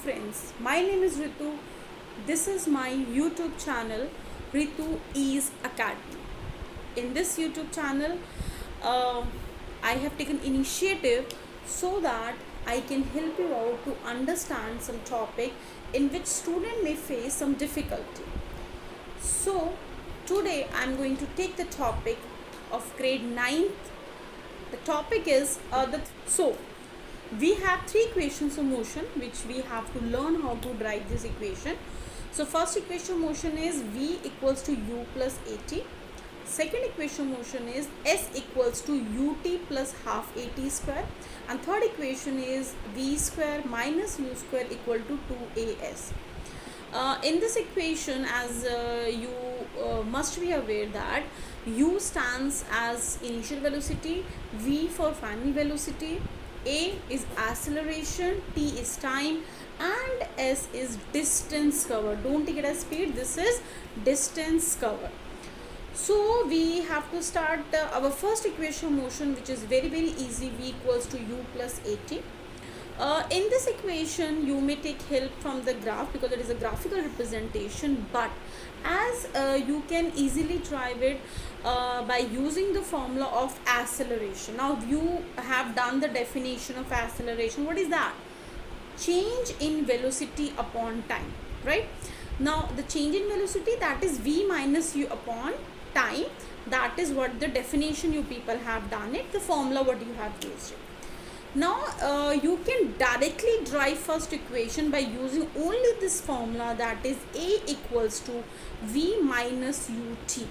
friends, my name is Ritu. This is my YouTube channel, Ritu Ease Academy. In this YouTube channel, uh, I have taken initiative so that I can help you out to understand some topic in which student may face some difficulty. So today I am going to take the topic of grade 9th. The topic is we have three equations of motion which we have to learn how to write this equation. So first equation motion is v equals to u plus at. Second equation motion is s equals to ut plus half at square, and third equation is v square minus u square equal to 2as. In this equation, as you must be aware that u stands as initial velocity, v for final velocity, a is acceleration, t is time, and s is distance covered. Don't take it as speed, this is distance covered. So we have to start our first equation motion, which is very easy. V equals to u plus at. In this equation you may take help from the graph because it is a graphical representation, but as you can easily drive it by using the formula of acceleration. Now you have done the definition of acceleration. What is that? Change in velocity upon time, right? Now the change in velocity, that is v minus u upon time. That is what the definition you people have done it, the formula what you have used it. Now you can directly drive first equation by using only this formula, that is a equals to v minus ut.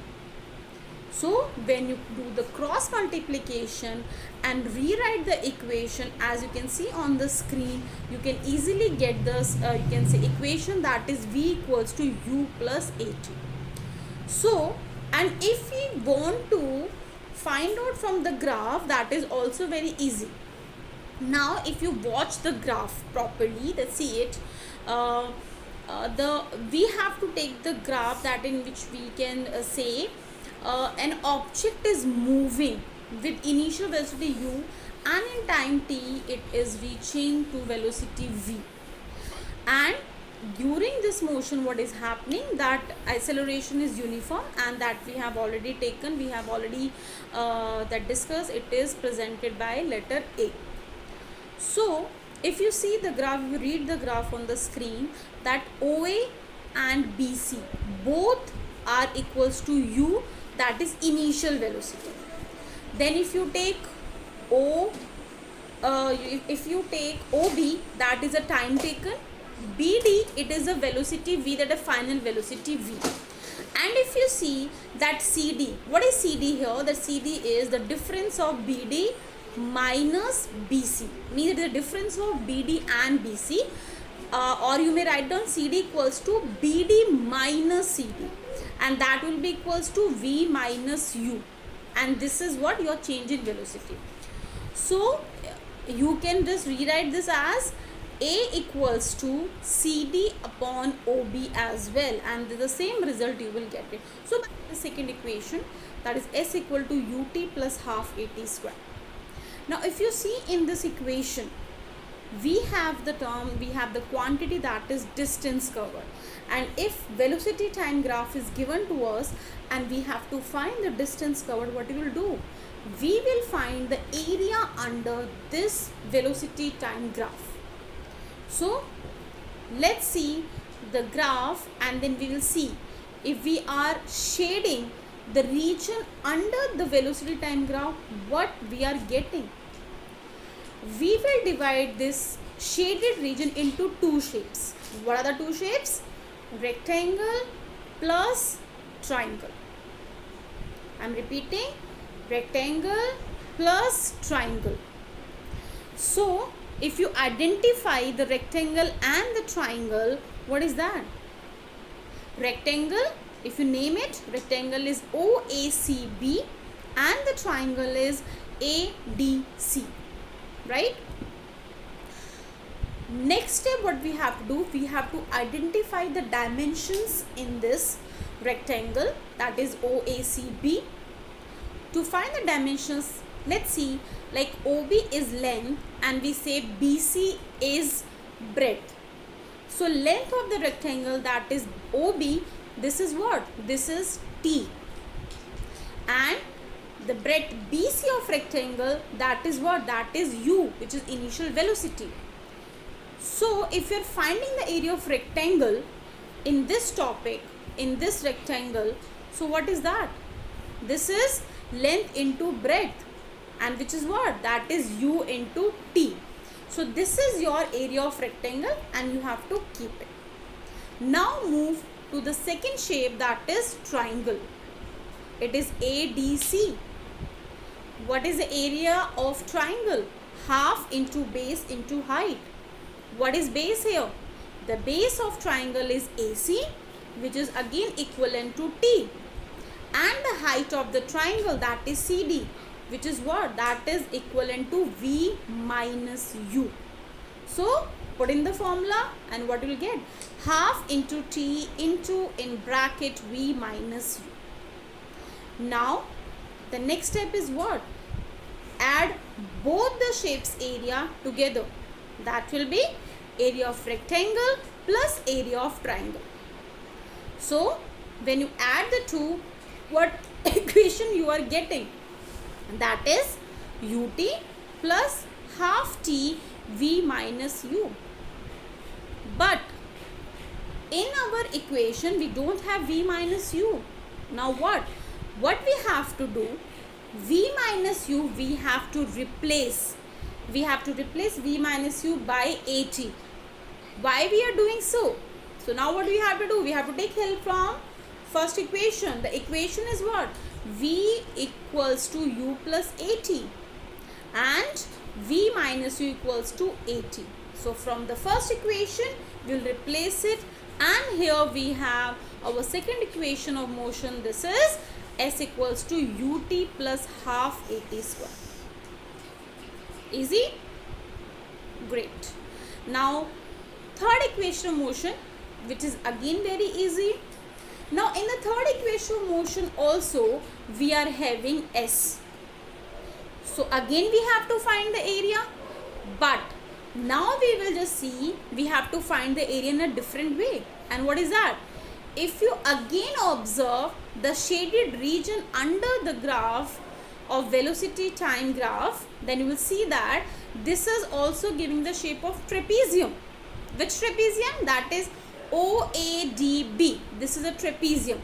So when you do the cross multiplication and rewrite the equation, as you can see on the screen, you can easily get this you can say equation, that is v equals to u plus at. So, and if we want to find out from the graph, that is also very easy. Now if you watch the graph properly, let's see it, we have to take the graph that in which we can say an object is moving with initial velocity u, and in time t it is reaching to velocity v, and during this motion what is happening, that acceleration is uniform, and that we have already taken, we have already that discussed. It is presented by letter a. So if you see the graph, you read the graph on the screen, that OA and BC both are equals to u, that is initial velocity. Then if you take if you take OB, that is a time taken, BD, it is a velocity v, that is final velocity v. And if you see that CD, what is CD here? The CD is the difference of BD minus BC, means the difference of BD and BC, or you may write down CD equals to BD minus CD, and that will be equals to V minus U, and this is what your change in velocity. So you can just rewrite this as A equals to CD upon OB as well, and the same result you will get it. So the second equation, that is S equal to UT plus half AT square. Now if you see in this equation, we have the term, we have the quantity, that is distance covered, and if velocity time graph is given to us and we have to find the distance covered, what we will do? We will find the area under this velocity time graph. So let's see the graph, and then we will see if we are shading the region under the velocity time graph, what we are getting. We will divide this shaded region into two shapes. What are the two shapes? Rectangle plus triangle. I am repeating, rectangle plus triangle. So if you identify the rectangle and the triangle, what is that? Rectangle, if you name it, rectangle is OACB and the triangle is ADC, right? Next step, what we have to do, we have to identify the dimensions in this rectangle, that is OACB. To find the dimensions, let's see, like OB is length and we say BC is breadth. So length of the rectangle, that is OB, this is what? This is T. And the breadth BC of rectangle, that is what? That is U, which is initial velocity. So if you are finding the area of rectangle in this topic, in this rectangle, so what is that? This is length into breadth, and which is what? That is U into T. So this is your area of rectangle and you have to keep it. Now move to the second shape, that is triangle. It is ADC. What is the area of triangle? Half into base into height. What is base here? The base of triangle is AC, which is again equivalent to T. And the height of the triangle, that is CD, which is what? That is equivalent to V minus U. So put in the formula and what you will get? Half into T into in bracket V minus U. Now the next step is what? Add both the shapes area together. That will be area of rectangle plus area of triangle. So when you add the two, what equation you are getting? That is UT plus half T V minus U. But in our equation we don't have V minus U. Now what? What we have to do? V minus U we have to replace. We have to replace V minus U by AT. Why we are doing so? So now what we have to do? We have to take help from first equation. The equation is what? V equals to U plus AT and V minus U equals to AT. So from the first equation we will replace it, and here we have our second equation of motion. This is S equals to UT plus half AT square. Easy? Great. Now third equation of motion, which is again very easy. Now in the third equation of motion also we are having S. So again we have to find the area, but now we will just see we have to find the area in a different way. And what is that? If you again observe the shaded region under the graph of velocity time graph, then you will see that this is also giving the shape of trapezium. Which trapezium? That is OADB. This is a trapezium.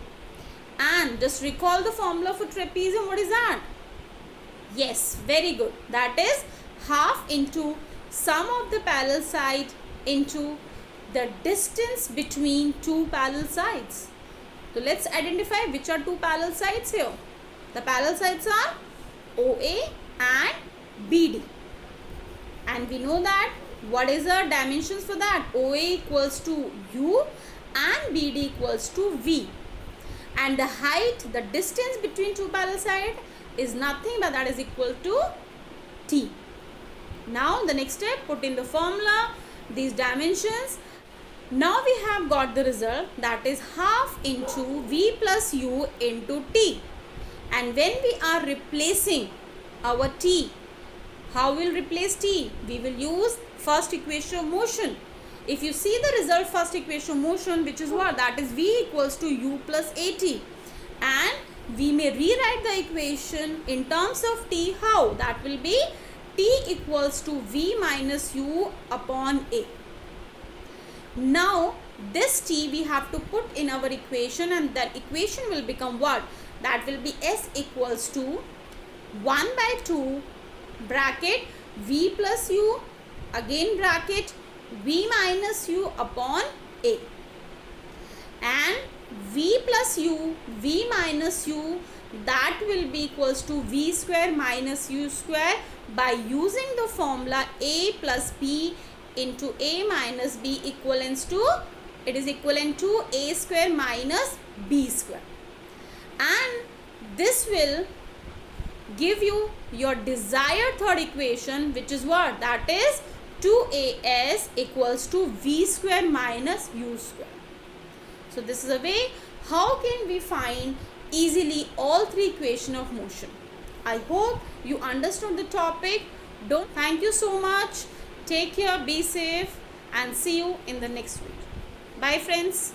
And just recall the formula for trapezium. What is that? Yes, very good. That is half into sum of the parallel side into the distance between two parallel sides. So let's identify which are two parallel sides here. The parallel sides are OA and BD. And we know that what is the dimensions for that? OA equals to U and BD equals to V. And the height, the distance between two parallel sides is nothing but that is equal to T. Now the next step, put in the formula, these dimensions. Now we have got the result, that is half into V plus U into T. And when we are replacing our T, how we will replace T? We will use first equation of motion. If you see the result first equation of motion, which is what? That is V equals to U plus AT. And we may rewrite the equation in terms of T. How? That will be T equals to V minus U upon A. Now this T we have to put in our equation, and that equation will become what? That will be S equals to 1 by 2 bracket V plus U again bracket V minus U upon A, and V plus U, V minus U, that will be equals to V square minus U square by using the formula A plus B into A minus B equivalents to, it is equivalent to A square minus B square. And this will give you your desired third equation, which is what? That is 2AS equals to V square minus U square. So this is a way how can we find easily all three equations of motion. I hope you understood the topic. Thank you so much. Take care. Be safe. and see you in the next video. Bye friends.